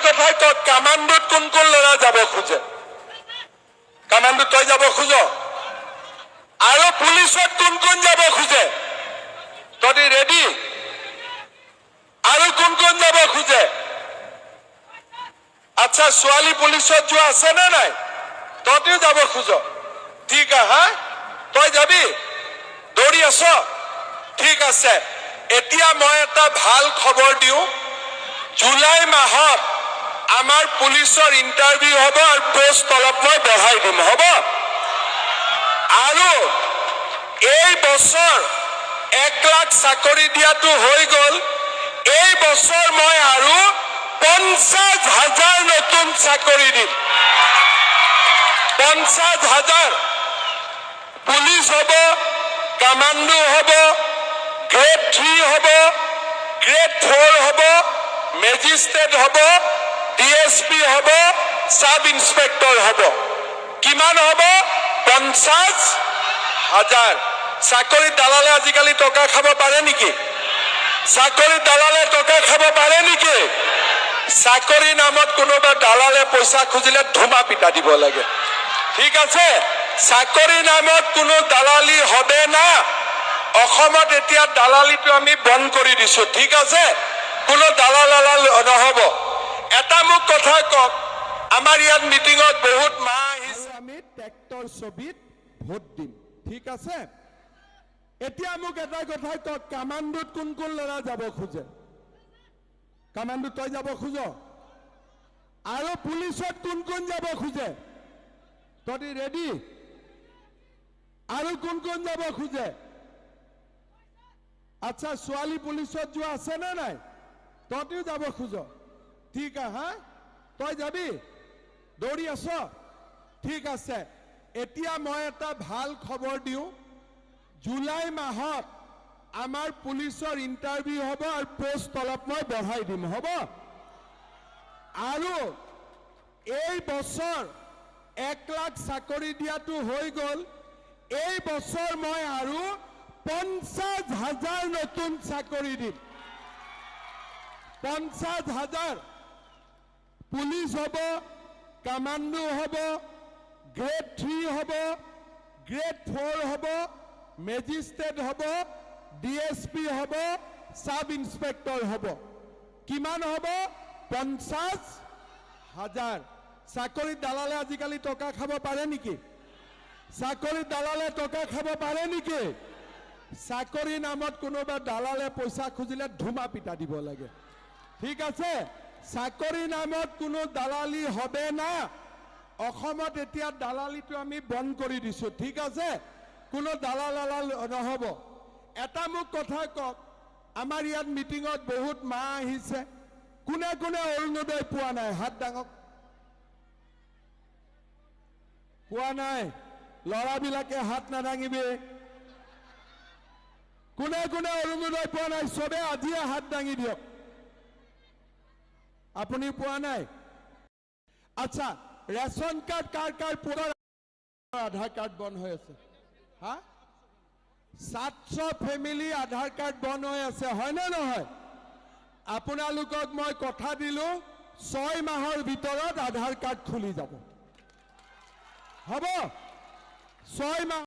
কথাই কওক, কামাণ্ডোত কোন কোন ল'ৰা যাব খোজে? কামাণ্ডোত তই যাব খোজ? আৰু পুলিচত কোন কোন যাব খোজে? তহঁতি ৰেডি? আৰু কোন কোন যাব খোজে? আচ্ছা, ছোৱালী পুলিচত যোৱা আছে নে নাই? তহঁতিও যাব খোজ? ঠিক হা, তই যাবি? দৌৰি আছ? ঠিক আছে। এতিয়া মই এটা ভাল খবৰ দিওঁ, জুলাই মাহত আমাৰ পুলিচৰ ইণ্টাৰভিউ হ'ব আৰু পোষ্ট অলপ মই বঢ়াই দিম, হ'ব? আৰু এই বছৰ 1 লাখ চাকৰি দিয়াটো হৈ গ'ল। এই বছৰ মই আৰু 50,000 নতুন চাকৰি দিম। 50,000 পুলিচ হ'ব, কামাণ্ডো হ'ব, গ্ৰেড 3 হ'ব, গ্ৰেড 4 হ'ব, মেজিষ্ট্ৰেট হ'ব, DSP হ'ব, সাব ইন্সপেক্টৰ হ'ব। কিমান হ'ব? 50,000 চাকৰি। দালালে আজিকালি টকা খাব পাৰে নেকি? চাকৰি দালালে টকা খাব পাৰে নেকি? চাকৰি নামত কোনোবা দালালে পইচা খুজিলে ধুমা পিটা দিব লাগে, ঠিক আছে? চাকৰি নামত কোনো দালালি হবে না। অসমত এতিয়া দালালিটো আমি বন্ধ কৰি দিছো, ঠিক আছে? কোনো দালাল নহব। এটা মোক কথা কওক, আমাৰ ইয়াত মিটিঙত বহুত মা আহিছে, আমি ট্ৰেক্টৰ ছবিত ভোট দিম, ঠিক আছে? এতিয়া মোক এটা কথা কওক, কামাণ্ডোত কোন কোন ল'ৰা যাব খোজে? কামাণ্ডোত তই যাব খোজ? আৰু পুলিচত কোন কোন যাব খোজে? তহঁতি ৰেডি? আৰু কোন কোন যাব খোজে? আচ্ছা, ছোৱালী পুলিচত যোৱা আছে নে নাই? তহঁতিও যাব খোজ? ঠিক হা, তই যাবি? দৌৰি আছ? ঠিক আছে। এতিয়া মই এটা ভাল খবৰ দিওঁ, জুলাই মাহত আমাৰ পুলিচৰ ইণ্টাৰভিউ হ'ব আৰু পোষ্ট অলপ মই বঢ়াই দিম, হ'ব? আৰু এই বছৰ 1 লাখ চাকৰি দিয়াটো হৈ গ'ল। এই বছৰ মই আৰু 50,000 নতুন চাকৰি দিম। 50,000 পুলিচ হ'ব, কামাণ্ডো হ'ব, গ্ৰেড 3 হ'ব, গ্ৰেড 4 হ'ব, মেজিষ্ট্ৰেট হ'ব, DSP হ'ব, সাব ইন্সপেক্টৰ হ'ব। কিমান হ'ব? 50,000 চাকৰিত দালালে আজিকালি টকা খাব পাৰে নেকি? চাকৰিত দালালে টকা খাব পাৰে নেকি? চাকৰি নামত কোনোবা দালালে পইচা খুজিলে ধুমা পিটা দিব লাগে, ঠিক আছে? চাকৰি নামত কোনো দালালি হবে না। অসমত এতিয়া দালালিটো আমি বন্ধ কৰি দিছো, ঠিক আছে? কোনো দালাল নহব। এটা মোক কথা কওক, আমাৰ ইয়াত মিটিঙত বহুত মা আহিছে, কোনে কোনে অৰুণোদয় পোৱা নাই? হাত দাঙক। পোৱা নাই? ল'ৰাবিলাকে হাত নাদাঙিবি। কোনে কোনে অৰুণোদয় পোৱা নাই? চবে আজিয়ে হাত দাঙি দিয়ক। আপুনি পোৱা নাই? আচ্ছা, ৰেচন কাৰ্ড কাৰ কাৰ পোৱা? আধাৰ কাৰ্ড বন্ধ হৈ আছে, হা? 700 ফেমিলি আধাৰ কাৰ্ড বন্ধ হৈ আছে, হয়নে নহয়? আপোনালোকক মই কথা দিলো, 6 মাহৰ ভিতৰত আধাৰ কাৰ্ড খুলি যাব, হ'ব? 6 মাহ